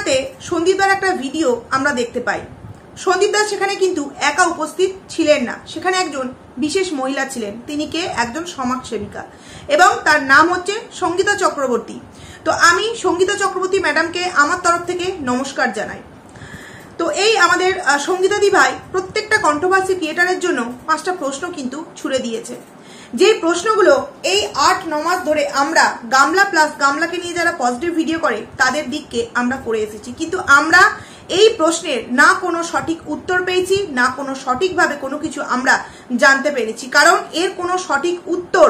ঘটনাতে সন্দীপদার একটা ভিডিও আমরা দেখতে পাই। সন্দীপদা সেখানে কিন্তু একা উপস্থিত ছিলেন না, সেখানে একজন বিশেষ মহিলা ছিলেন। তিনি কে? একজন সমাজসেবিকা, এবং তার নাম হচ্ছে সঙ্গীতা চক্রবর্তী। তো আমি সঙ্গীতা চক্রবর্তী ম্যাডামকে আমার তরফ থেকে নমস্কার জানাই। তো এই আমাদের সঙ্গীতা দি ভাই প্রত্যেকটা কন্ট্রোভার্সি ক্রিয়েটারের জন্য 5টা প্রশ্ন কিন্তু ছুড়ে দিয়েছে। যে প্রশ্নগুলো এই 8-9 মাস ধরে আমরা গামলা প্লাস গামলাকে নিয়ে যারা পজিটিভ ভিডিও করে তাদের দিককে আমরা করে এসেছি, কিন্তু আমরা এই প্রশ্নের না কোনো সঠিক উত্তর পেয়েছি, না কোনো সঠিকভাবে কোনো কিছু আমরা জানতে পেরেছি। কারণ এর কোনো সঠিক উত্তর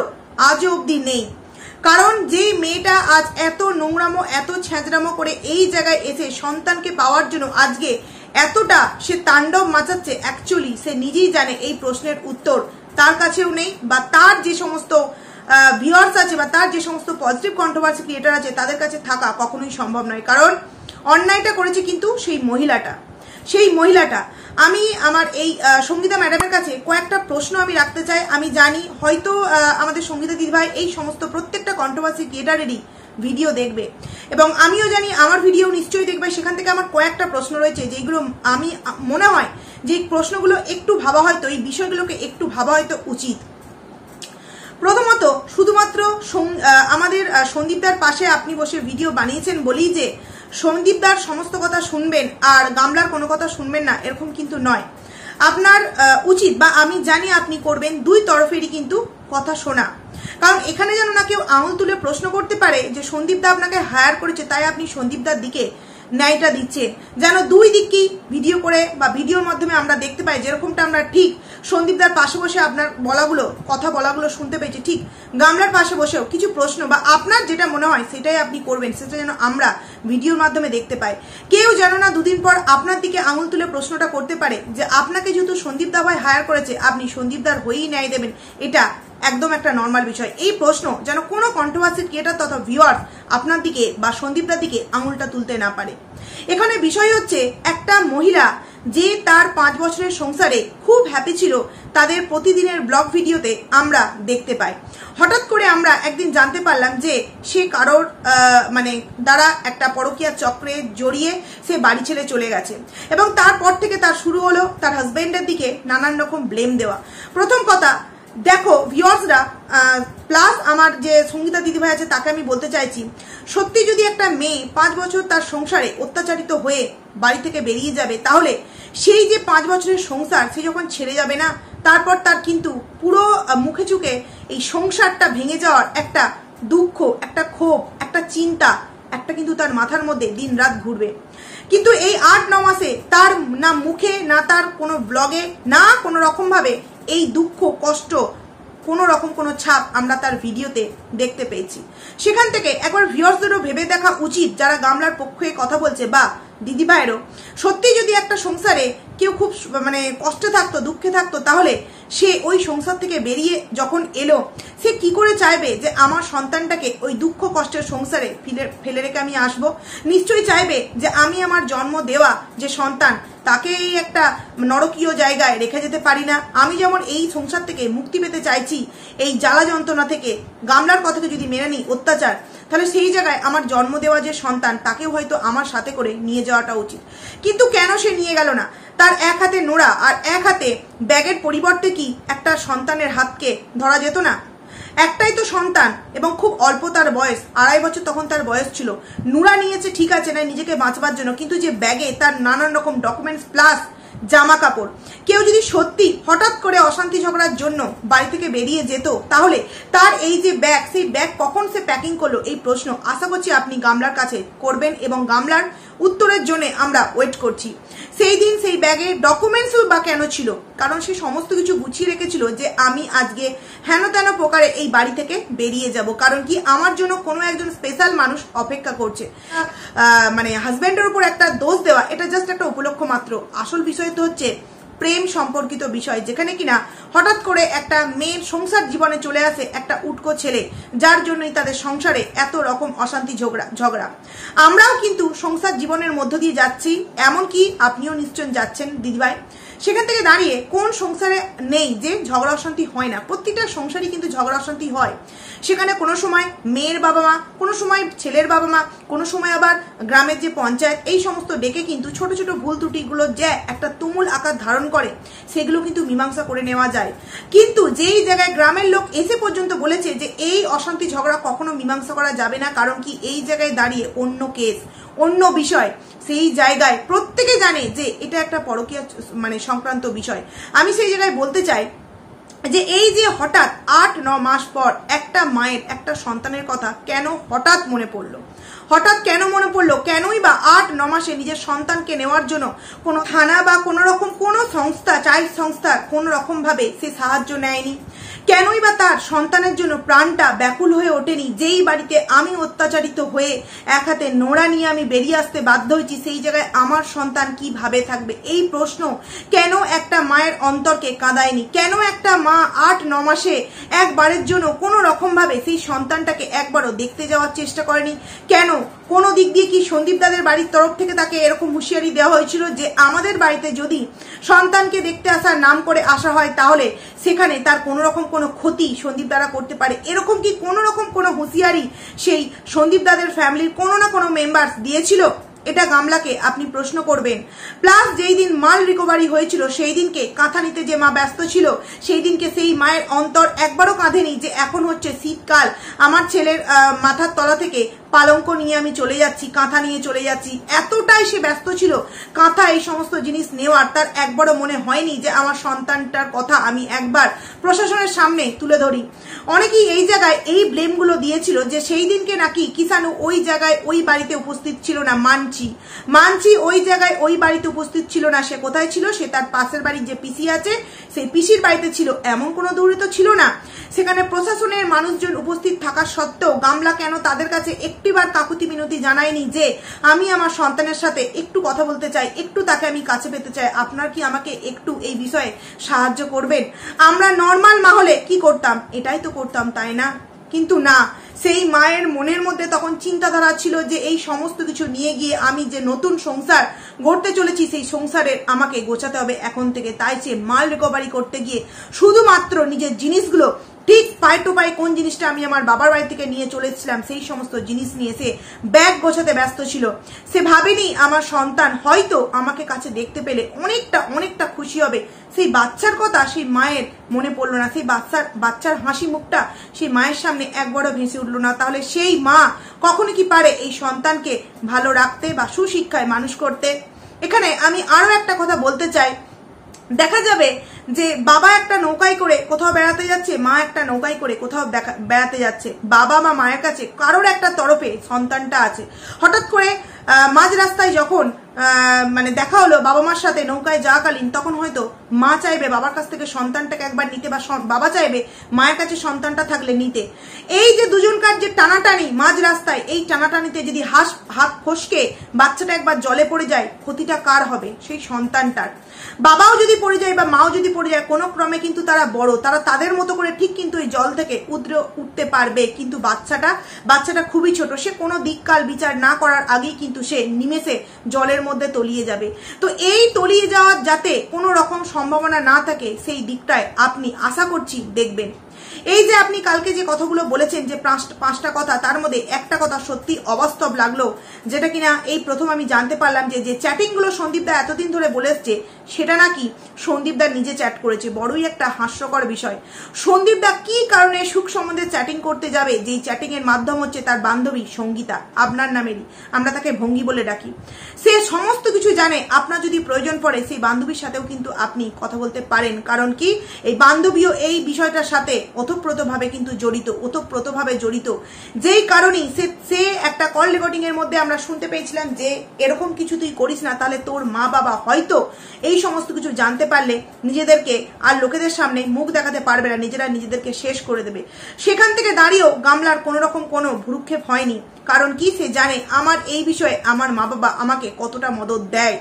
আজও অবধি নেই। কারণ যে মেয়েটা আজ এত নোংরামো এত ছ্যাঁচড়ামো করে এই জায়গায় এসে সন্তানকে পাওয়ার জন্য আজকে এতটা সে তাণ্ডব মাচাচ্ছে, অ্যাকচুয়ালি সে নিজেই জানে এই প্রশ্নের উত্তর তার কাছেও নেই, বা তার যে সমস্ত ভিউয়ার্স আছে বা তার যে সমস্ত পজিটিভ কন্ট্রোভার্সি ক্রিয়েটার আছে তাদের কাছে থাকা কখনোই সম্ভব নয়। কারণ অন্যায়টা করেছে কিন্তু সেই মহিলাটা। আমি আমার এই সঙ্গীতা ম্যাডামের কাছে কয়েকটা প্রশ্ন আমি রাখতে চাই। আমি জানি হয়তো আমাদের সঙ্গীতা দিদিভাই এই সমস্ত প্রত্যেকটা কন্ট্রোভার্সি ক্রিয়েটারেরই ভিডিও দেখবে, এবং আমিও জানি আমার ভিডিও নিশ্চয়ই দেখবে। সেখান থেকে আমার কয়েকটা প্রশ্ন রয়েছে যেগুলো আমি মনে হয় যে প্রশ্নগুলো একটু ভাবা হয়তো, এই বিষয়গুলোকে একটু ভাবা হয়তো উচিত। প্রথমত, শুধুমাত্র আমাদের সন্দীপদার পাশে আপনি বসে ভিডিও বানিয়েছেন বলেই যে সন্দীপদার সমস্ত কথা শুনবেন আর গামলার কোনো কথা শুনবেন না, এরকম কিন্তু নয়। আপনার উচিত, বা আমি জানি আপনি করবেন, দুই তরফেরই কিন্তু কথা শোনা। কারণ এখানে যেন না কেউ আঙুল তুলে প্রশ্ন করতে পারে যে সন্দীপদা আপনাকে হায়ার করেছে তাই আপনি সন্দীপদার দিকে ন্যায়টা দিচ্ছেন। যেন দুই দিকই ভিডিও করে বা ভিডিওর মাধ্যমে আমরা দেখতে পাই, যেরকমটা আমরা ঠিক সন্দীপদার পাশে বসে আপনার কথা বলাগুলো শুনতে পেয়েছি, ঠিক গামলার পাশে বসেও কিছু প্রশ্ন বা আপনার যেটা মনে হয় সেটাই আপনি করবেন, সেটা যেন আমরা ভিডিওর মাধ্যমে দেখতে পাই। কেউ যেন না দুদিন পর আপনার দিকে আঙুল তুলে প্রশ্নটা করতে পারে যে আপনাকে যেহেতু সন্দীপদা ভাই হায়ার করেছে আপনি সন্দীপদার হয়েই ন্যায় দেবেন। এটা একদম একটা নর্মাল বিষয়। এই প্রশ্ন যেন কোনো কন্ট্রোভার্সি ক্রিয়েটার তথা ভিউয়ার্স আপনার দিকে বা সন্দীপদার দিকে আঙুলটা তুলতে না পারে। এখানে বিষয় হচ্ছে একটা মহিলা যে তার 5 বছরের সংসারে খুব হ্যাপি ছিল, তাদের প্রতিদিনের ব্লগ ভিডিওতে আমরা দেখতে পাই। হঠাৎ করে আমরা একদিন জানতে পারলাম যে সে কারোর দ্বারা একটা পরকীয়া চক্রে জড়িয়ে সে বাড়ি ছেড়ে চলে গেছে, এবং তারপর থেকে তার শুরু হলো তার হাজবেন্ডের দিকে নানান রকম ব্লেম দেওয়া। প্রথম কথা, দেখো ভিউয়ার্সরা প্লাস আমার যে সঙ্গীতা দিদিভাই আছে তাকে আমি বলতে চাইছি, সত্যি যদি একটা মেয়ে 5 বছর তার সংসারে অত্যাচারিত হয়ে বাড়ি থেকে বেরিয়ে যাবে, তাহলে সেই যে 5 বছরের সংসার সে যখন ছেড়ে যাবে না, তারপর তার কিন্তু পুরো মুখে চুখে এই সংসারটা ভেঙে যাওয়ার একটা দুঃখ, একটা ক্ষোভ, একটা চিন্তা, একটা কিন্তু তার মাথার মধ্যে দিন রাত ঘুরবে। কিন্তু এই 8-9 মাসে তার না মুখে না তার কোনো ব্লগে না কোনো রকম ভাবে এই দুঃখ কষ্ট কোনো রকম কোনো ছাপ আমরা তার ভিডিওতে দেখতে পেয়েছি। সেখান থেকে একবার ভিউয়ার্সদেরও ভেবে দেখা উচিত, যারা গামলার পক্ষে কথা বলছে বা দিদিভাইয়েরও, সত্যি যদি একটা সংসারে কেউ খুব কষ্টে থাকতো, দুঃখে থাকতো, তাহলে সে ওই সংসার থেকে বেরিয়ে যখন এলো সে কি করে চাইবে যে আমার সন্তানটাকে ওই দুঃখ কষ্টের সংসারে ফেলে রেখে আমি আসবো? নিশ্চয়ই চাইবে যে আমি আমার জন্ম দেওয়া যে সন্তান তাকে এই একটা নরকীয় জায়গায় রেখে যেতে পারি না। আমি যেমন এই সংসার থেকে মুক্তি পেতে চাইছি, এই জ্বালা যন্ত্রণা থেকে, গামলার কথাকে যদি মেনে নিই অত্যাচার, তাহলে সেই জায়গায় আমার জন্ম দেওয়া যে সন্তান তাকেও হয়তো আমার সাথে করে নিয়ে যাওয়াটা উচিত। কিন্তু কেন সে নিয়ে গেল না? তার এক হাতে নোড়া আর এক হাতে ব্যাগের পরিবর্তে কি একটা সন্তানের হাতকে ধরা যেত না? একটাই তো সন্তান এবং খুব অল্প তার বয়স, 2.5 বছর তখন তার বয়স ছিল। নুরা নিয়েছে ঠিক আছে না নিজেকে বাঁচবার জন্য, কিন্তু যে ব্যাগে তার নানান রকম ডকুমেন্টস প্লাস জামা কাপড়, কেউ যদি সত্যি হঠাৎ করে অশান্তি ঝগড়ার জন্য বাড়ি থেকে বেরিয়ে যেত, তাহলে তার এই যে ব্যাগ, সেই ব্যাগ কখন সে প্যাকিং করলো, এই প্রশ্ন আশা করছি আপনি গামলার কাছে করবেন, এবং গামলার উত্তরের জন্য আমরা ওয়েট করছি। সেই দিন সেই ব্যাগে ডকুমেন্টসও বা কেন ছিল? কারণ সে সমস্ত কিছু গুছিয়ে রেখেছিল যে আমি আজকে হেন তেন প্রকারে এই বাড়ি থেকে বেরিয়ে যাব। কারণ কি, আমার জন্য কোনো একজন স্পেশাল মানুষ অপেক্ষা করছে। হাজব্যান্ডের উপর একটা দোষ দেওয়া এটা জাস্ট একটা উপলক্ষ মাত্র। আসল বিষয় তো হচ্ছে প্রেম সম্পর্কিত বিষয়, যেখানে কিনা হঠাৎ করে একটা মেয়ের সংসার জীবনে চলে আসে একটা উটকো ছেলে, যার জন্যই তাদের সংসারে এত রকম অশান্তি ঝগড়া। আমরাও কিন্তু সংসার জীবনের মধ্য দিয়ে যাচ্ছি, এমনকি আপনিও নিশ্চয় যাচ্ছেন দিদিভাই। সেখান থেকে দাঁড়িয়ে কোন সংসারে নেই যে ঝগড়া অশান্তি হয় না? প্রত্যেকটা সংসারই কিন্তু ঝগড়া অশান্তি হয়। সেখানে কোনো সময় মেয়ের বাবা মা, কোনো সময় ছেলের বাবা মা, কোনো সময় আবার গ্রামের যে পঞ্চায়েত, এই সমস্ত ডেকে কিন্তু ছোট ছোট ভুল ত্রুটিগুলো যে একটা তুমুল আকার ধারণ করে সেগুলো কিন্তু মীমাংসা করে নেওয়া যায়। কিন্তু যেই জায়গায় গ্রামের লোক এসে পর্যন্ত বলেছে যে এই অশান্তি ঝগড়া কখনো মীমাংসা করা যাবে না, কারণ কি এই জায়গায় দাঁড়িয়ে অন্য কেস, অন্য বিষয়, সেই জায়গায় প্রত্যেকে জানে যে এটা একটা পরকীয়া মানে সংক্রান্ত বিষয়। আমি সেই জায়গায় বলতে চাই যে এই যে হঠাৎ 8-9 মাস পর একটা মায়ের একটা সন্তানের কথা কেন হঠাৎ মনে পড়লো? হঠাৎ কেন মনে পড়লো? কেনই বা 8-9 মাসে নিজের সন্তানকে নেওয়ার জন্য কোনো থানা বা কোনো রকম কোনো সংস্থা, চাইল্ড সংস্থা কোনো রকম ভাবে সে সাহায্য নেয়নি? কেনই বা তার সন্তানের জন্য প্রাণটা ব্যাকুল হয়ে ওঠেনি? যেই বাড়িতে আমি অত্যাচারিত হয়ে এক হাতে নোড়া নিয়ে আমি বেরিয়ে আসতে বাধ্য হয়েছি, সেই জায়গায় আমার সন্তান কিভাবে থাকবে? এই প্রশ্ন কেন একটা মায়ের অন্তরকে কাঁদায়নি? কেন একটা মা 8-9 মাসে একবারের জন্য কোনো রকম ভাবে সেই সন্তানটাকে একবারও দেখতে যাওয়ার চেষ্টা করেনি? কেন কোনো দিক দিয়ে কি সন্দীপ দাদের বাড়ির তরফ থেকে তাকে এরকম হুঁশিয়ারি দেওয়া হয়েছিল যে আমাদের বাড়িতে যদি সন্তানকে দেখতে আসার নাম করে আসা হয় তাহলে সেখানে তার কোনো রকম কোনো ক্ষতি সন্দীপ দাদা করতে পারে? এরকম কি কোনো রকম কোনো হুঁশিয়ারি সেই সন্দীপ দাদের ফ্যামিলির কোনো না কোনো মেম্বার্স দিয়েছিল? এটা গামলাকে আপনি প্রশ্ন করবেন। প্লাস যেই দিন মাল রিকভারি হয়েছিল সেই দিনকে কাঁথা নিতে যে মা ব্যস্ত ছিল, সেই দিনকে সেই মায়ের অন্তর একবারও কাঁধেনি যে এখন হচ্ছে শীতকাল, আমার ছেলের মাথার তলা থেকে পালঙ্ক নিয়ে আমি চলে যাচ্ছি, কাঁথা নিয়ে চলে যাচ্ছি। এতটাই সে ব্যস্ত ছিল কাঁথা এই সমস্ত জিনিস নেওয়ার, তার একবারও মনে হয়নি যে আমার সন্তানটার কথা আমি একবার প্রশাসনের সামনে তুলে ধরি। অনেকেই এই জায়গায় এই ব্লেমগুলো দিয়েছিল যে সেই দিনকে নাকি কিষাণু ওই জায়গায় ওই বাড়িতে উপস্থিত ছিল না। মানছি ওই জায়গায় ওই বাড়িতে উপস্থিত ছিল না। সে কোথায় ছিল? সে তার পাশের বাড়ির যে পিসি আছে সেই পিসির বাড়িতে ছিল। এমন কোনো দৌড়ে তো ছিল না। সেখানে প্রশাসনের মানুষজন উপস্থিত থাকা সত্ত্বেও গামলা কেন তাদের কাছে একটিবার কাকুতি মিনতি জানায়নি যে আমি আমার সন্তানের সাথে একটু কথা বলতে চাই, একটু তাকে আমি কাছে পেতে চাই, আপনার কি আমাকে একটু এই বিষয়ে সাহায্য করবেন? আমরা নর্মাল মা হলে কি করতাম? এটাই তো করতাম, তাই না? কিন্তু না, সেই মায়ের মনের মধ্যে তখন চিন্তাধারা ছিল যে এই সমস্ত কিছু নিয়ে গিয়ে আমি যে নতুন সংসার গড়তে চলেছি সেই সংসারের আমাকে গোছাতে হবে এখন থেকে। তাই সে মাল রিকভারি করতে গিয়ে শুধুমাত্র নিজের জিনিসগুলো ঠিক পায়ে টু পায়ে কোন জিনিসটা আমি আমার বাবার বাড়ি থেকে নিয়ে চলেছিলাম সেই সমস্ত জিনিস নিয়ে সে ব্যাগ গোছাতে ব্যস্ত ছিল। সে ভাবেনি আমার সন্তান হয়তো আমাকে কাছে দেখতে পেলে অনেকটা খুশি হবে। সেই বাচ্চার কথা সেই মায়ের মনে পড়লো না, সেই বাচ্চার হাসি মুখটা সেই মায়ের সামনে একবারও ভেসে উঠলো না। তাহলে সেই মা কখনো কি পারে এই সন্তানকে ভালো রাখতে বা সুশিক্ষায় মানুষ করতে? এখানে আমি আরো একটা কথা বলতে চাই। দেখা যাবে যে বাবা একটা নৌকায় করে কোথাও বেড়াতে যাচ্ছে, মা একটা নৌকায় করে কোথাও বেড়াতে যাচ্ছে। বাবা মা মায়ের কাছে কারোর একটা তরফে সন্তানটা আছে। হঠাৎ করে মাঝ রাস্তায় যখন মানে দেখা হলো বাবা মার সাথে নৌকায় যাওয়াকালীন, তখন হয়তো মা চাইবে বাবার কাছ থেকে সন্তানটাকে একবার নিতে, বা বাবা চাইবে মায়ের কাছে সন্তানটা থাকলে নিতে। এই যে দুজনকার যে টানাটানি মাঝ রাস্তায়, এই টানাটানিতে যদি হাত ফসকে বাচ্চাটা একবার জলে পড়ে যায়, ক্ষতিটা কার হবে? সেই সন্তানটার। বাবাও যদি পড়ে যায় বা মাও যদি পড়ে যায়, কোনো ক্রমে কিন্তু তারা বড়, তারা তাদের মতো করে ঠিক কিন্তু এই জল থেকে উঠতে পারবে। কিন্তু বাচ্চাটা খুবই ছোট, সে কোনো দিককাল বিচার না করার আগেই কিন্তু সে নিমেষে জলের মধ্যে তলিয়ে যাবে। তো এই তলিয়ে যাওয়ার যাতে কোনো রকম সম্ভাবনা না থাকে সেই দিকটায় আপনি আশা করছি দেখবেন। এই যে আপনি কালকে যে কথাগুলো বলেছেন যে 5টা কথা, তার মধ্যে একটা কথা সত্যি অবাস্তব লাগলো, যেটা কিনা এই প্রথম আমি জানতে পারলাম যে চ্যাটিংগুলো সন্দীপদা এতদিন ধরে বলে এসছে সেটা নাকি সন্দীপদা নিজে চ্যাট করেছে। বড়ই একটা হাস্যকর বিষয়। সন্দীপদা কি কারণে সুখ সম্বন্ধে চ্যাটিং করতে যাবে, যেই চ্যাটিং এর মাধ্যম হচ্ছে তার বান্ধবী সঙ্গীতা, আপনার নামেরই, আমরা তাকে ভঙ্গি বলে ডাকি। সে সমস্ত কিছু জানে। আপনার যদি প্রয়োজন পড়ে সেই বান্ধবীর সাথেও কিন্তু আপনি কথা বলতে পারেন। কারণ কি, এই বান্ধবীও এই বিষয়টার সাথে ওতপ্রোতভাবে কিন্তু জড়িত, যেই কারণেই সে একটা কল রেকর্ডিং এর মধ্যে আমরা শুনতে পেয়েছিলাম যে এরকম কিছু তুই করিস না, তাহলে তোর মা বাবা হয়তো এই সমস্ত কিছু জানতে পারলে নিজেদেরকে আর লোকেদের সামনে মুখ দেখাতে পারবে না, নিজেদেরকে শেষ করে দেবে। সেখান থেকে দাঁড়িয়েও গামলার কোনো রকম কোনো ভ্রুক্ষেপ হয়নি। কারণ কি, সে জানে আমার এই বিষয়ে আমার মা বাবা আমাকে কতটা মদত দেয়।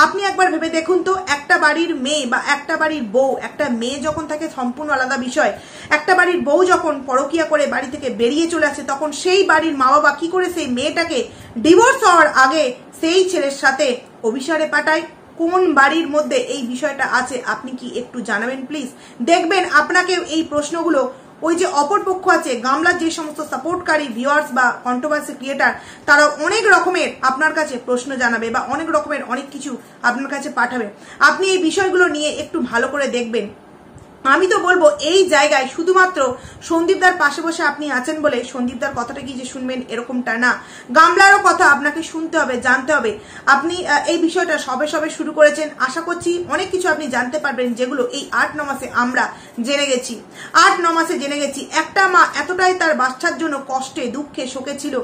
আপনি একবার ভেবে দেখুন তো, একটা বাড়ির মেয়ে বা একটা বাড়ির বউ, একটা মেয়ে যখন থাকে সম্পূর্ণ আলাদা বিষয়, একটা বাড়ির বউ যখন পরকিয়া করে বাড়ি থেকে বেরিয়ে চলে আসে, তখন সেই বাড়ির মা বাবা কি করে সেই মেয়েটাকে ডিভোর্স হওয়ার আগে সেই ছেলের সাথে অভিসারে পাঠায়? কোন বাড়ির মধ্যে এই বিষয়টা আছে আপনি কি একটু জানাবেন প্লিজ। দেখবেন আপনাকে এই প্রশ্নগুলো ওই যে অপরপক্ষ আছে গামলার যে সমস্ত সাপোর্টকারী ভিউয়ার্স বা কন্ট্রোভার্সি ক্রিয়েটার, তারা অনেক রকমের আপনার কাছে প্রশ্ন জানাবে বা অনেক রকমের অনেক কিছু আপনার কাছে পাঠাবে। আপনি এই বিষয়গুলো নিয়ে একটু ভালো করে দেখবেন। আমি তো বলবো এই জায়গায় শুধুমাত্র সন্দীপদার পাশে বসে আপনি আছেন বলে সন্দীপদার কথাটা কি যে শুনবেন এরকমটা না, গামলারও কথা আপনাকে শুনতে হবে, জানতে হবে। আপনি এই বিষয়টা সবে সবে শুরু করেছেন, আশা করছি অনেক কিছু আপনি জানতে পারবেন যেগুলো এই 8-9 মাসে আমরা জেনে গেছি। 8-9 মাসে জেনে গেছি একটা মা এতটাই তার বাচ্চার জন্য কষ্টে দুঃখে শোকে ছিল,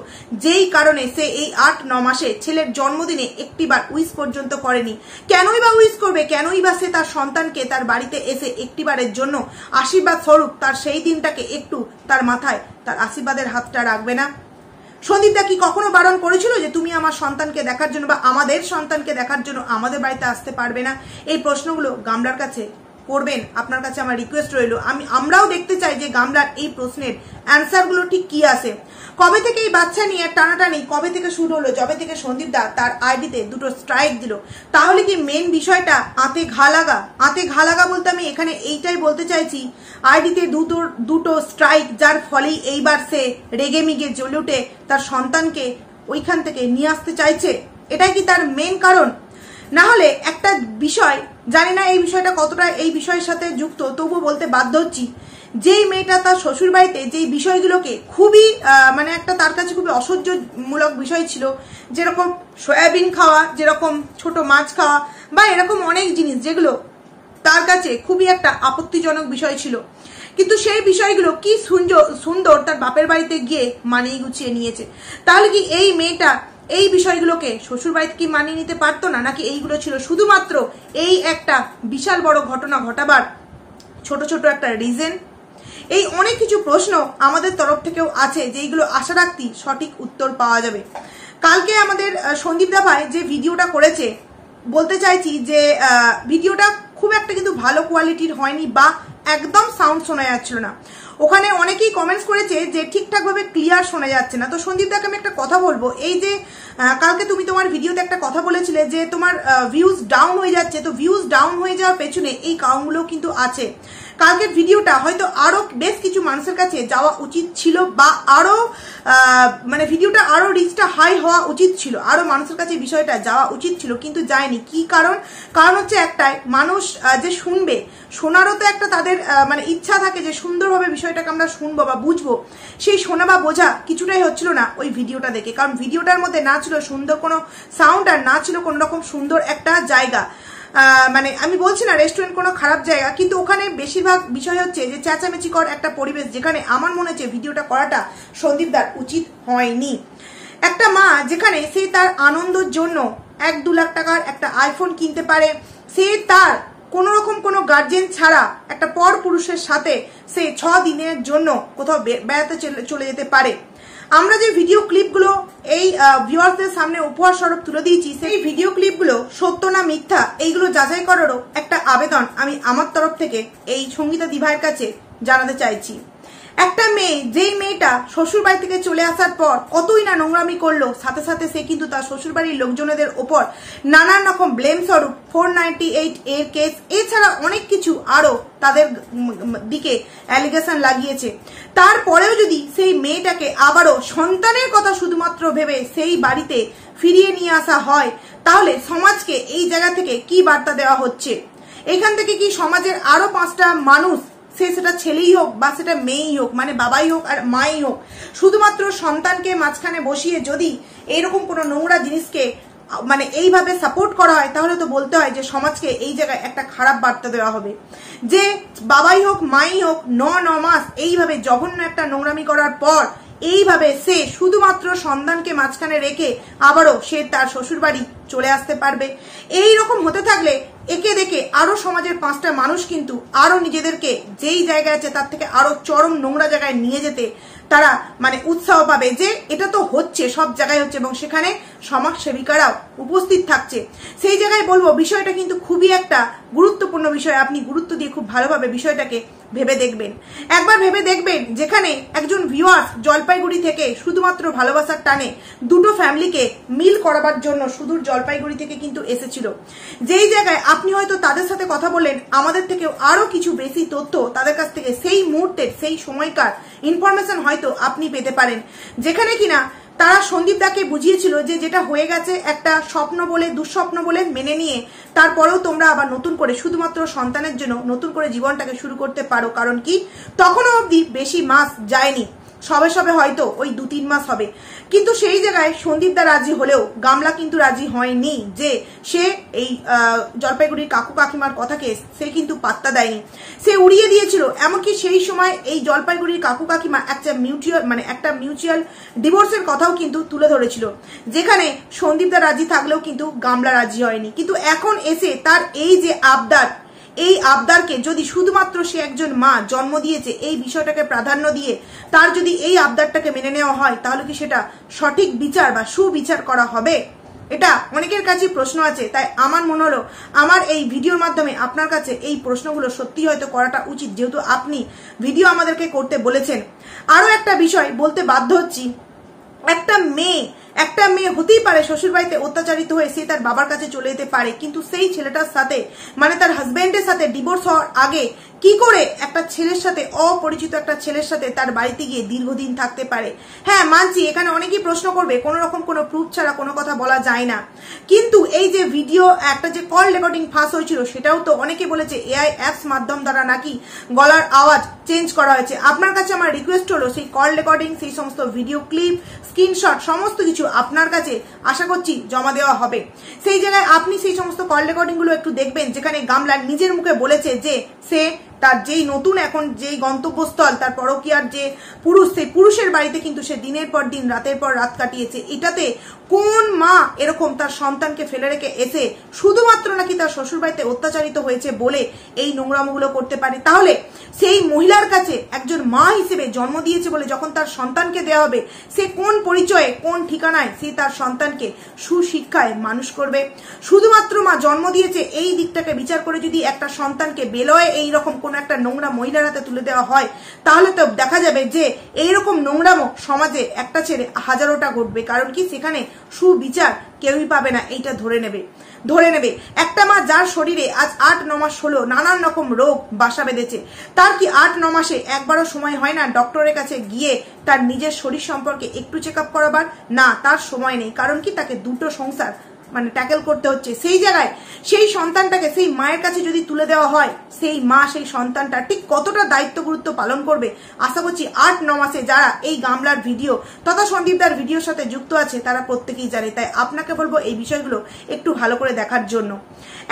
যেই কারণে সে এই 8-9 মাসে ছেলের জন্মদিনে একটিবার উইশ পর্যন্ত করেনি। কেনই বা উইশ করবে, কেনই বা সে তার সন্তানকে তার বাড়িতে এসে একটিবারের জন্য আশীর্বাদ স্বরূপ তার সেই দিনটাকে একটু তার মাথায় তার আশীর্বাদের হাতটা রাখবে না? সন্দীপদা কি কখনো বারণ করেছিল যে তুমি আমার সন্তানকে দেখার জন্য বা আমাদের সন্তানকে দেখার জন্য আমাদের বাড়িতে আসতে পারবে না? এই প্রশ্নগুলো গামলার কাছে করবেন, আপনার কাছে আমার রিকোয়েস্ট রইল। আমরাও দেখতে চাই যে গামলার এই প্রশ্নের অ্যান্সারগুলো ঠিক কি আছে। কবে থেকে এই বাচ্চা নিয়ে টানাটানি কবে থেকে শুরু হলো? যবে থেকে সন্দীপদা তার আইডিতে 2টো স্ট্রাইক দিল। তাহলে কি মেন বিষয়টা আতে ঘা লাগা? আতে ঘা লাগা বলতে আমি এখানে এইটাই বলতে চাইছি, আইডিতে 2টো স্ট্রাইক, যার ফলেই এইবার সে রেগে মিগে জ্বলে উঠে তার সন্তানকে ওইখান থেকে নিয়ে আসতে চাইছে। এটাই কি তার মেন কারণ? না হলে একটা বিষয়, জানি না এই বিষয়টা কতটা এই বিষয়ের সাথে যুক্ত, তবুও বলতে বাধ্য হচ্ছি, যেই মেয়েটা তার শ্বশুর বাড়িতে যেই বিষয়গুলোকে খুবই মানে একটা তার কাছে খুবই অসহ্যমূলক বিষয় ছিল, যেরকম সয়াবিন খাওয়া, যেরকম ছোট মাছ খাওয়া বা এরকম অনেক জিনিস যেগুলো তার কাছে খুবই একটা আপত্তিজনক বিষয় ছিল, কিন্তু সেই বিষয়গুলো কি সুন্দর তার বাপের বাড়িতে গিয়ে মানিয়ে গুছিয়ে নিয়েছে। তাহলে কি এই মেয়েটা এই বিষয়গুলোকে শ্বশুর বাড়িতে কি মানিয়ে নিতে পারতো না? নাকি এইগুলো ছিল শুধুমাত্র এই একটা বিশাল বড় ঘটনা ঘটাবার ছোট ছোট একটা রিজন? এই অনেক কিছু প্রশ্ন আমাদের তরফ থেকেও আছে, যেইগুলো আশা রাখতি সঠিক উত্তর পাওয়া যাবে। কালকে আমাদের সন্দীপদা ভাই যে ভিডিওটা করেছে, বলতে চাইছি যে ভিডিওটা খুব একটা কিন্তু ভালো কোয়ালিটির হয়নি বা একদম সাউন্ড শোনা যাচ্ছিল না। ওখানে অনেকেই কমেন্টস করেছে যে ঠিকঠাকভাবে ক্লিয়ার শোনা যাচ্ছে না। তো সন্দীপদাকে আমি একটা কথা বলবো, এই যে কালকে তুমি তোমার ভিডিওতে একটা কথা বলেছিলে যে তোমার ভিউজ ডাউন হয়ে যাচ্ছে, তো ভিউজ ডাউন হয়ে যাওয়ার পেছনে এই কারণগুলো কিন্তু আছে। কালকের ভিডিওটা হয়তো আরো বেশ কিছু মানুষের কাছে যাওয়া উচিত ছিল বা আরো মানে ভিডিওটা আরো রিচটা হাই হওয়া উচিত ছিল, আরো মানুষের কাছে বিষয়টা যাওয়া উচিত ছিল, কিন্তু যায়নি। কি কারণ? কারণ হচ্ছে একটাই, মানুষ যে শুনবে, শোনারও তো একটা তাদের মানে ইচ্ছা থাকে যে সুন্দরভাবে বিষয়টাকে আমরা শুনবো বা বুঝবো, সেই শোনা বা বোঝা কিছুটাই হচ্ছিল না ওই ভিডিওটা দেখে। কারণ ভিডিওটার মধ্যে না ছিল সুন্দর কোনো সাউন্ড আর না ছিল কোনো রকম সুন্দর একটা জায়গা। মানে আমি বলছি না রেস্টুরেন্ট কোনো খারাপ জায়গা, কিন্তু ওখানে বেশিরভাগ বিষয় হচ্ছে যে চেঁচামেচিকর একটা পরিবেশ, যেখানে আমার মনে হচ্ছে ভিডিওটা করাটা সন্দীপদার উচিত হয়নি। একটা মা যেখানে সে তার আনন্দের জন্য 1-2 লাখ টাকার একটা আইফোন কিনতে পারে, সে তার কোনো রকম কোনো গার্জেন ছাড়া একটা পর পুরুষের সাথে সে 6 দিনের জন্য কোথাও বেড়াতে চলে যেতে পারে। আমরা যে ভিডিও ক্লিপগুলো এই ভিউয়ার্সদের সামনে উপহার স্বরূপ তুলে দিয়েছি, সেই ভিডিও ক্লিপগুলো সত্য না মিথ্যা এইগুলো যাচাই করারও একটা আবেদন আমি আমার তরফ থেকে এই সঙ্গীতা দিভাইয়ের কাছে জানাতে চাইছি। একটা মেয়ে, যেই মেয়েটা শ্বশুর বাড়ি থেকে চলে আসার পর কতই না নোংরামি করলো, সাথে সাথে সে কিন্তু তার শ্বশুর বাড়ির লোকজনদের ওপর নানান রকম ব্লেম স্বরূপ 498 এর কেস, এছাড়া অনেক কিছু আরো তাদের দিকে অ্যালিগেশন লাগিয়েছে। তারপরেও যদি সেই মেয়েটাকে আবারও সন্তানের কথা শুধুমাত্র ভেবে সেই বাড়িতে ফিরিয়ে নিয়ে আসা হয়, তাহলে সমাজকে এই জায়গা থেকে কি বার্তা দেওয়া হচ্ছে? এখান থেকে কি সমাজের আরো 5টা মানুষ, সেটা ছেলেই হোক বা সেটা মেয়েই হোক, মানে বাবাই হোক আর মাই হোক, শুধুমাত্র সন্তানকে মাঝখানে বসিয়ে যদি এইরকম কোনো নোংরা জিনিসকে মানে এইভাবে সাপোর্ট করা হয়, তাহলে তো বলতে হয় যে সমাজকে এই জায়গায় একটা খারাপ বার্তা দেওয়া হবে যে বাবাই হোক মাই হোক 9 মাস এইভাবে জঘন্য একটা নোংরামি করার পর এইভাবে সে শুধুমাত্র সন্তানকে মাঝখানে রেখে আবারও সে তার শ্বশুর বাড়ি চলে আসতে পারবে। এই রকম হতে থাকলে একে দেখে আরো সমাজের 5টা মানুষ কিন্তু আরো নিজেদেরকে যেই জায়গায় আছে তার থেকে আরো চরম নোংরা জায়গায় নিয়ে যেতে তারা মানে উৎসাহ পাবে যে এটা তো হচ্ছে, সব জায়গায় হচ্ছে, এবং সেখানে সমাজ সেবিকারাও উপস্থিত থাকছে। সেই জায়গায় বলবো বিষয়টা কিন্তু খুবই একটা গুরুত্বপূর্ণ বিষয়, আপনি গুরুত্ব দিয়ে খুব ভালোভাবে বিষয়টাকে ভেবে দেখবেন, একবার ভেবে দেখবেন যেখানে একজন ভিউয়ার্স জলপাইগুড়ি থেকে শুধুমাত্র ভালোবাসার টানে দুটো ফ্যামিলিকে মিল করাবার জন্য সুদূর জলপাইগুড়ি থেকে কিন্তু এসেছিল। যেই জায়গায় আপনি হয়তো তাদের সাথে কথা বললেন, আমাদের থেকেও আরো কিছু বেশি তথ্য তাদের কাছ থেকে সেই মুহূর্তের সেই সময়কার ইনফরমেশন হয়তো আপনি পেতে পারেন, যেখানে কিনা তারা সন্দীপ দাকে বুঝিয়েছিল যে যেটা হয়ে গেছে একটা স্বপ্ন বলে, দুঃস্বপ্ন বলে মেনে নিয়ে তারপরেও তোমরা আবার নতুন করে শুধুমাত্র সন্তানের জন্য নতুন করে জীবনটাকে শুরু করতে পারো। কারণ কি, তখনও অবধি বেশি মাস যায়নি, সবে সবে হয়তো ওই 2-3 মাস হবে। কিন্তু সেই জায়গায় সন্দীপ দা রাজি হলেও গামলা কিন্তু রাজি হয়নি, যে সে এই জলপাইগুড়ির কাকু কাকিমার কথাকে সে কিন্তু পাত্তা দেয়নি, সে উড়িয়ে দিয়েছিল। এমনকি সেই সময় এই জলপাইগুড়ির কাকু কাকিমা একটা মিউচুয়াল ডিভোর্সের কথাও কিন্তু তুলে ধরেছিল, যেখানে সন্দীপ দা রাজি থাকলেও কিন্তু গামলা রাজি হয়নি। কিন্তু এখন এসে তার এই যে আবদার, এই আবদারকে যদি শুধুমাত্র সে একজন মা জন্ম দিয়েছে এই বিষয়টাকে প্রাধান্য দিয়ে তার যদি এই আবদারটাকে মেনে নেওয়া হয়, তাহলে কি সেটা সঠিক বিচার বা সুবিচার করা হবে? এটা অনেকের কাছে প্রশ্ন আছে। তাই আমার মনে হলো আমার এই ভিডিওর মাধ্যমে আপনার কাছে এই প্রশ্নগুলো সত্যি হয়তো করাটা উচিত, যেহেতু আপনি ভিডিও আমাদেরকে করতে বলেছেন। আরো একটা বিষয় বলতে বাধ্য হচ্ছি, একটা মেয়ে হতেই পারে শ্বশুর বাড়িতে অত্যাচারিত হয়ে সে তার বাবার কাছে চলে যেতে পারে, কিন্তু সেই ছেলেটার সাথে মানে তার হাজবেন্ডের সাথে ডিভোর্স হওয়ার আগে কি করে একটা ছেলের সাথে, অপরিচিত একটা ছেলের সাথে তার বাড়িতে গিয়ে দীর্ঘদিন থাকতে পারে? হ্যাঁ মানছি, এখানে অনেকেই প্রশ্ন করবে কোন রকম কোনো প্রুফ ছাড়া কোনো কথা বলা যায় না, কিন্তু এই যে ভিডিও একটা যে কল রেকর্ডিং ফাঁস হয়েছিল সেটাও তো অনেকে বলেছে এআই অ্যাপস মাধ্যম দ্বারা নাকি গলার আওয়াজ চেঞ্জ করা হয়েছে। আপনার কাছে আমার রিকোয়েস্ট হলো সেই কল রেকর্ডিং, সেই সমস্ত ভিডিও ক্লিপ, স্ক্রিনশট সমস্ত কিছু আপনার কাছে আশা করছি জমা দেওয়া হবে। সেই জায়গায় আপনি সেই সমস্ত কল রেকর্ডিং গুলো একটু দেখবেন, যেখানে গামলা নিজের মুখে বলেছে যে সে তার যেই নতুন এখন যেই গন্তব্যস্থল তার পরকীয়ার যে পুরুষ, সেই পুরুষের বাড়িতে কিন্তু সে দিনের পর দিন রাতের পর রাত কাটিয়েছে। এটাতে কোন মা এরকম তার সন্তানকে ফেলে রেখে এসে শুধুমাত্র নাকি তার শ্বশুর বাড়িতে অত্যাচারিত হয়েছে বলে এই নোংরামগুলো করতে পারে? তাহলে সেই মহিলার কাছে একজন মা হিসেবে জন্ম দিয়েছে বলে যখন তার সন্তানকে দেওয়া হবে, সে কোন পরিচয়ে কোন ঠিকানায় সে তার সন্তানকে সুশিক্ষায় মানুষ করবে? শুধুমাত্র মা জন্ম দিয়েছে এই দিকটাকে বিচার করে যদি একটা সন্তানকে বেলয়ে এইরকম কোন একটা নোংরা মহিলার হাতে তুলে দেওয়া হয়, তাহলে তো দেখা যাবে যে এইরকম নোংরামো সমাজে একটা ছেড়ে হাজারোটা ঘটবে। কারণ কি, সেখানে সুবিচার কেউই পাবে না, এইটা ধরে নেবে। একটা মা যার শরীরে আজ 8-9 মাস হলো নানান রকম রোগ বাসা বেঁধেছে, তার কি 8-9 মাসে একবারও সময় হয় না ডক্টরের কাছে গিয়ে তার নিজের শরীর সম্পর্কে একটু চেক আপ করাবার? না, তার সময় নেই। কারণ কি, তাকে দুটো সংসার ট্যাকেল করতে হচ্ছে। সেই জায়গায় সেই সন্তানটাকে সেই মায়ের কাছে যদি তুলে দেওয়া হয়, সেই মা সেই সন্তানটা ঠিক কতটা দায়িত্ব গুরুত্ব পালন করবে আশা করছি 8-9 মাসে যারা এই গামলার ভিডিও তথা সন্দীপদার ভিডিওর সাথে যুক্ত আছে তারা প্রত্যেকেই জানে। তাই আপনাকে বলবো এই বিষয়গুলো একটু ভালো করে দেখার জন্য।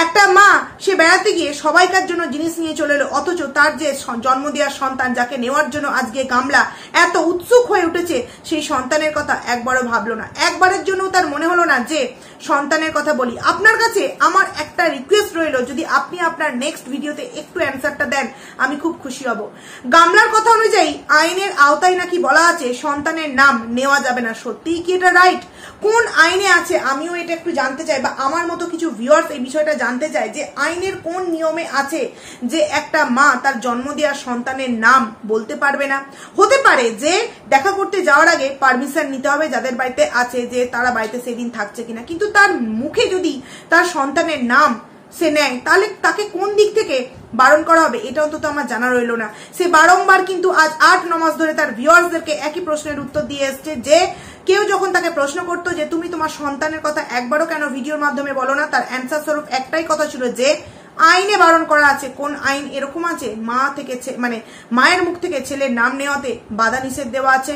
একটা মা সে বেড়াতে গিয়ে সবাইকার জন্য জিনিস নিয়ে চলে এলো, অথচ তার যে জন্ম দেওয়ার সন্তান যাকে নেওয়ার জন্য আজকে গামলা এত উৎসুক হয়ে উঠেছে, সেই সন্তানের কথা একবারও ভাবলো না, একবারের জন্য তার মনে হলো না যে সন্তানের কথা বলি। আপনার কাছে আমার একটা রিকোয়েস্ট রইল, যদি আপনি আপনার নেক্সট ভিডিওতে একটু অ্যান্সারটা দেন আমি খুব খুশি হব। গামলার কথা অনুযায়ী আইনের আওতায় নাকি বলা আছে সন্তানের নাম নেওয়া যাবে না, সত্যিই কি এটা রাইট? কোন আইনে আছে আমিও এটা একটু জানতে চাই, বা আমার মতো কিছু ভিউয়ার্স এই বিষয়টা জানতে চায় যে আইনের কোন নিয়মে আছে যে একটা মা তার জন্ম দেওয়া সন্তানের নাম বলতে পারবে না? হতে পারে যে দেখা করতে যাওয়ার আগে পারমিশন নিতে হবে যাদের বাড়িতে আছে, যে তারা বাড়িতে সেদিন থাকছে কিনা, কিন্তু তার মুখে যদি তার সন্তানের নাম সে নেয় তাহলে তাকে কোন দিক থেকে বারণ করা হবে এটা অন্তত আমার জানা রইল না। সে বারংবার কিন্তু আজ 8-9 মাস ধরে তার ভিউয়ার্সদেরকে একই প্রশ্নের উত্তর দিয়ে এসছে, যে কেউ যখন তাকে প্রশ্ন করতো যে তুমি তোমার সন্তানের কথা একবারও কেন ভিডিওর মাধ্যমে বলো না, তার অ্যান্সার স্বরূপ একটাই কথা ছিল যে আইনে বারণ করা আছে। কোন আইন এরকম আছে মা থেকে মায়ের মুখ থেকে ছেলের নাম নেওয়াতে বাধা নিষেধ দেওয়া আছে?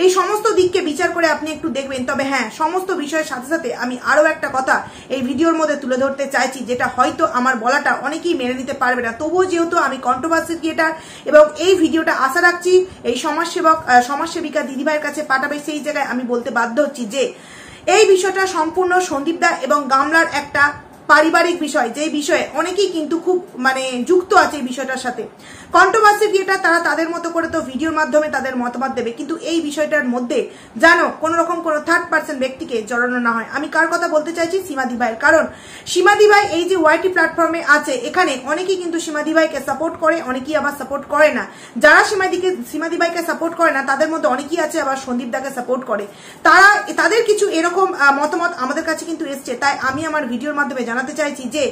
এই সমস্ত দিককে বিচার করে আপনি একটু দেখবেন। তবে হ্যাঁ, সমস্ত বিষয়ের সাথে সাথে আমি আরো একটা কথা এই ভিডিওর মধ্যে তুলে ধরতে চাইছি, যেটা হয়তো আমার বলাটা অনেকেই মেনে নিতে পারবে না, তবুও যেহেতু আমি কন্ট্রোভার্সি ক্রিয়েটার এবং এই ভিডিওটা আশা রাখছি এই সমাজসেবিকা দিদিভাইয়ের কাছে পাঠাবে, সেই জায়গায় আমি বলতে বাধ্য হচ্ছি যে এই বিষয়টা সম্পূর্ণ সন্দীপদা এবং গামলার একটা পারিবারিক বিষয়, যে বিষয়ে অনেকেই কিন্তু খুব মানে যুক্ত আছে এই বিষয়টার সাথে। কন্ট্রোভার্সি ক্রিয়েটার তারা তাদের মতো করে তো ভিডিওর মাধ্যমে তাদের মতামত দেবে, কিন্তু এই বিষয়টার মধ্যে যেন কোনো রকম কোনো থার্ড পার্সন ব্যক্তিকে জড়ানো না হয়। আমি কার কথা বলতে চাইছি? সীমাদি ভাইয়ের। কারণ সীমাদি ভাই এই যে ওয়াইটি প্ল্যাটফর্মে আছে, এখানে অনেকেই কিন্তু সীমাদি ভাইকে সাপোর্ট করে, অনেকেই আবার সাপোর্ট করে না। যারা সীমাদি ভাইকে সাপোর্ট করে না তাদের মধ্যে অনেকেই আছে আবার সন্দীপ দাকে সাপোর্ট করে। তাদের কিছু এরকম মতামত আমাদের কাছে কিন্তু এসছে। তাই আমি আমার ভিডিওর মাধ্যমে জানাতে চাইছি যে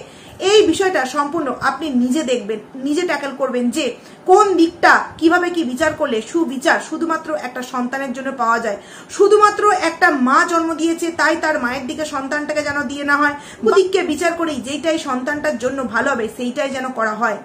এই বিষয়টা সম্পূর্ণ আপনি নিজে দেখবেন, নিজে ট্যাকেল করবেন যে কোন দিকটা কিভাবে কি বিচার করলে সুবিচার শুধুমাত্র একটা সন্তানের জন্য পাওয়া যায়। শুধুমাত্র একটা মা জন্ম দিয়েছে তাই তার মায়ের দিকে সন্তানটাকে যেন দিয়ে না হয়, দিককে বিচার করেই যেইটাই সন্তানটার জন্য ভালো হবে সেইটাই যেন করা হয়।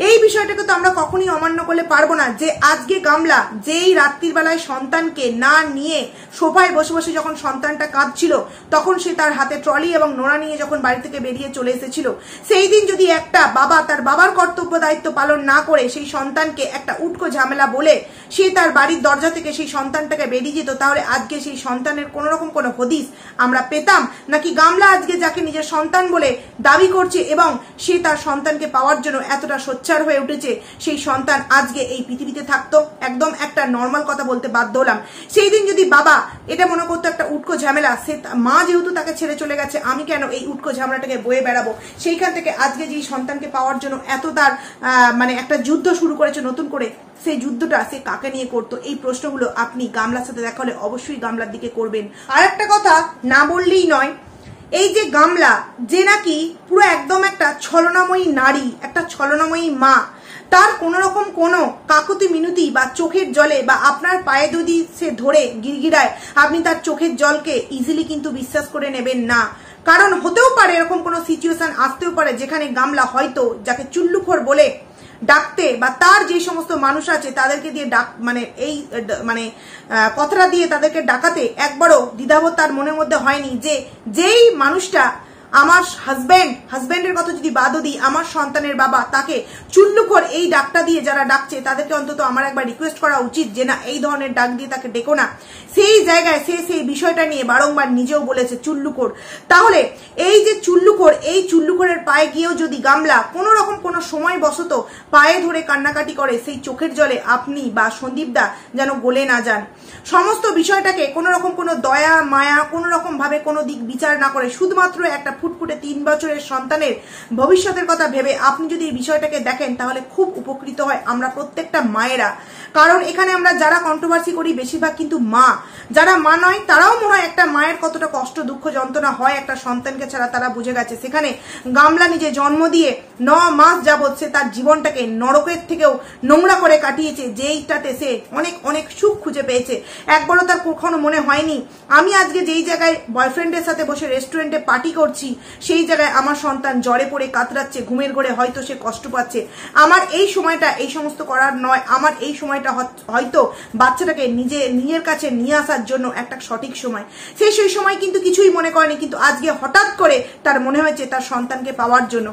এই বিষয়টাকে তো আমরা কখনই অমান্য করলে পারবো না। যে আজকে গামলা যেই রাত্রির বেলায় সন্তানকে না নিয়ে সোফায় বসে বসে যখন সন্তানটা কাঁদছিল, তখন সে তার হাতে ট্রলি এবং নোড়া নিয়ে যখন বাড়ি থেকে বেরিয়ে চলে এসেছিল, সেই দিন যদি একটা বাবা তার বাবার কর্তব্য দায়িত্ব পালন না করে সেই সন্তানকে একটা উটকো ঝামেলা বলে সে তার বাড়ির দরজা থেকে সেই সন্তানটাকে বেরিয়ে যেত, তাহলে আজকে সেই সন্তানের কোন রকম কোনো হদিস আমরা পেতাম নাকি? গামলা আজকে যাকে নিজের সন্তান বলে দাবি করছে এবং সে তার সন্তানকে পাওয়ার জন্য এতটা সোচ্চার হয়ে উঠেছে, সেই সন্তান আজকে এই পৃথিবীতে থাকতো? একদম একটা নর্মাল কথা বলতে বাধ্য হলাম। সেই দিন যদি বাবা এটা মনে করতো একটা উটকো ঝামেলা, সে মা যেহেতু তাকে ছেড়ে চলে গেছে, আমি কেন এই উটকো ঝামেলাটাকে বয়ে বেড়াবো, সেইখান থেকে আজকে যে সন্তানকে পাওয়ার জন্য এত তার মানে একটা যুদ্ধ শুরু করেছে নতুন করে, সেই যুদ্ধটা সে কাকে নিয়ে করতো? এই প্রশ্নগুলো আপনি গামলার সাথে দেখা হলে অবশ্যই গামলার দিকে করবেন। আর একটা কথা না বললেই নয়, এই যে গামলা যে নাকি পুরো একদম একটা ছলনাময়ী নারী, একটা ছলনাময়ী মা, তার কোন রকম কোনো কাকুতি মিনতি বা চোখের জলে বা আপনার পায়ে যদি সে ধরে গিরগিরায়, আপনি তার চোখের জলকে ইজিলি কিন্তু বিশ্বাস করে নেবেন না। কারণ হতেও পারে এরকম কোনো সিচুয়েশন আসতেও পারে যেখানে গামলা হয়তো যাকে চুল্লুখোর বলে ডাকতে বা তার যে সমস্ত মানুষ আছে তাদেরকে দিয়ে কথাটা দিয়ে তাদেরকে ডাকাতে একবারও দ্বিধাবোধ তার মনের মধ্যে হয়নি যে যেই মানুষটা আমার হাজবেন্ডের কথা যদি বাদও দিই, আমার সন্তানের বাবা, তাকে চুল্লুখোর এই ডাকটা দিয়ে যারা ডাকছে তাদেরকে অন্তত আমার একবার রিকোয়েস্ট করা উচিত যে না, এই ধরনের ডাক দিয়ে তাকে ডেকো না। সেই জায়গায় সে সেই বিষয়টা নিয়ে বারংবার নিজেও বলেছে চুল্লুখোর। তাহলে এই যে চুল্লুখোর, এই চুল্লুখোরের পায়ে গিয়েও যদি গামলা কোনো রকম কোনো সময় বশত পায়ে ধরে কান্নাকাটি করে, সেই চোখের জলে আপনি বা সন্দীপদা যেন গলে না যান। সমস্ত বিষয়টাকে কোনো রকম কোনো দয়া মায়া কোনো রকম ভাবে কোনো দিক বিচার না করে শুধুমাত্র একটা ফুটফুটে 3 বছরের সন্তানের ভবিষ্যতের কথা ভেবে আপনি যদি এই বিষয়টাকে দেখেন তাহলে খুব উপকৃত হয় আমরা প্রত্যেকটা মায়েরা। কারণ এখানে আমরা যারা কন্ট্রোভার্সি করি বেশিরভাগ কিন্তু মা, যারা মা নয় তারাও মনে হয় একটা মায়ের কতটা কষ্ট দুঃখ যন্ত্রণা হয় একটা সন্তানকে ছাড়া তারা বুঝে গেছে। সেখানে গামলা নিজে জন্ম দিয়ে 9 মাস যাবৎ সে তার জীবনটাকে নরকের থেকেও নোংরা করে কাটিয়েছে, যেইটাতে সে অনেক অনেক সুখ খুঁজে পেয়েছে। একবারও তার কখনো মনে হয়নি আমি আজকে যেই জায়গায় বয়ফ্রেন্ডের সাথে বসে রেস্টুরেন্টে পার্টি করছি সেই জায়গায় আমার সন্তান জ্বরে পড়ে কাতরাচ্ছে, ঘুমের ঘরে হয়তো সে কষ্ট পাচ্ছে। আমার এই সময়টা এই সমস্ত করার নয়, আমার এই সময়টা হয়তো বাচ্চাটাকে নিজের কাছে নিয়ে আসার জন্য একটা সঠিক সময়। সেই সময় কিন্তু কিছুই মনে করেনি, কিন্তু আজকে হঠাৎ করে তার মনে হয়েছে তার সন্তানকে পাওয়ার জন্য।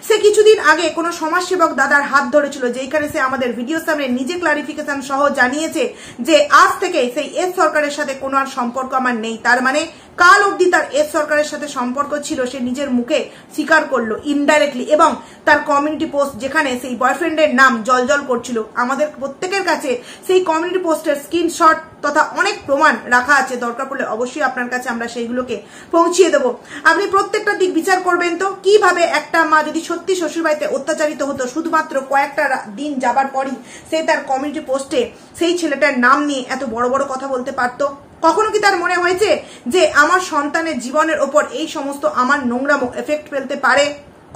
সে কিছুদিন আগে কোনো সমাজসেবক দাদার হাত ধরেছিল, যেখানে সে আমাদের ভিডিওর সামনে নিজে ক্লারিফিকেশন সহ জানিয়েছে যে আজ থেকে সেই এস সরকারের সাথে কোনো আর সম্পর্ক আমার নেই। তার মানে কাল অবধি তার এস সরকারের সাথে সম্পর্ক ছিল, সে নিজের মুখে স্বীকার করলো ইনডাইরেক্টলি, এবং তার কমিউনিটি পোস্ট যেখানে সেই বয়ফ্রেন্ডের নাম জলজল করছিল, আমাদের প্রত্যেকের কাছে সেই কমিউনিটি পোস্টের স্ক্রিনশট তথা অনেক প্রমাণ রাখা আছে। দরকার পড়লে অবশ্যই আপনার কাছে আমরা সেইগুলোকে পৌঁছিয়ে দেবো। আপনি প্রত্যেকটা দিক বিচার করবেন তো কিভাবে একটা মা যদি সত্যি শ্বশুরবাড়িতে অত্যাচারিত হতো, শুধুমাত্র কয়েকটা দিন যাবার পরই সে তার কমিউনিটি পোস্টে সেই ছেলেটার নাম নিয়ে এত বড় বড় কথা বলতে পারতো? কখনো কি তার মনে হয়েছে যে আমার সন্তানের জীবনের ওপর এই সমস্ত আমার নোংরামো এফেক্ট ফেলতে পারে?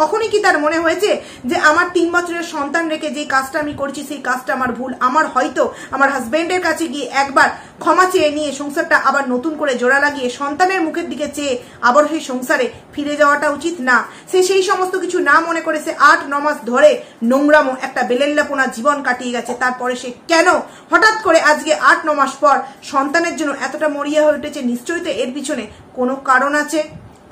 কখনই কি তার মনে হয়েছে যে আমার 3 বছরের সন্তান রেখে যে কাজটা আমি করছি সেই কাজটা আমার ভুল, আমার হয়তো আমার হাজবেন্ডের কাছে গিয়ে একবার ক্ষমা চেয়ে নিয়ে সংসারটা আবার নতুন করে জোড়া লাগিয়ে সন্তানের মুখের দিকে চেয়ে আবার সেই সংসারে ফিরে যাওয়াটা উচিত না? সে সেই সমস্ত কিছু না মনে করে সে 8-9 মাস ধরে নোংরামো একটা বেলেল্লাপোনা জীবন কাটিয়ে গেছে। তারপরে সে কেন হঠাৎ করে আজকে 8-9 মাস পর সন্তানের জন্য এতটা মরিয়া হয়ে উঠেছে? নিশ্চয়ই তো এর পিছনে কোনো কারণ আছে।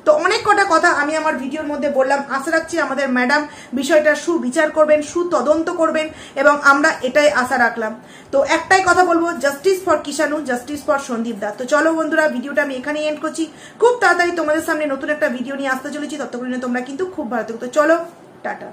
তো অনেক কটা কথা আমি আমার ভিডিওর মধ্যে বললাম। আশা রাখছি আমাদের ম্যাডাম বিষয়টা সুবিচার করবেন, সুতদন্ত করবেন, এবং আমরা এটাই আশা রাখলাম। তো একটাই কথা বলবো, justice for Kishanu, justice for Sandeep দা। তো চলো বন্ধুরা, ভিডিওটা আমি এখানেই এন্ড করছি। খুব তাড়াতাড়ি তোমাদের সামনে নতুন একটা ভিডিও নিয়ে আসতে চলেছি। ততক্ষণে তোমরা কিন্তু খুব ভালো থেকো। তো চলো, টাটা।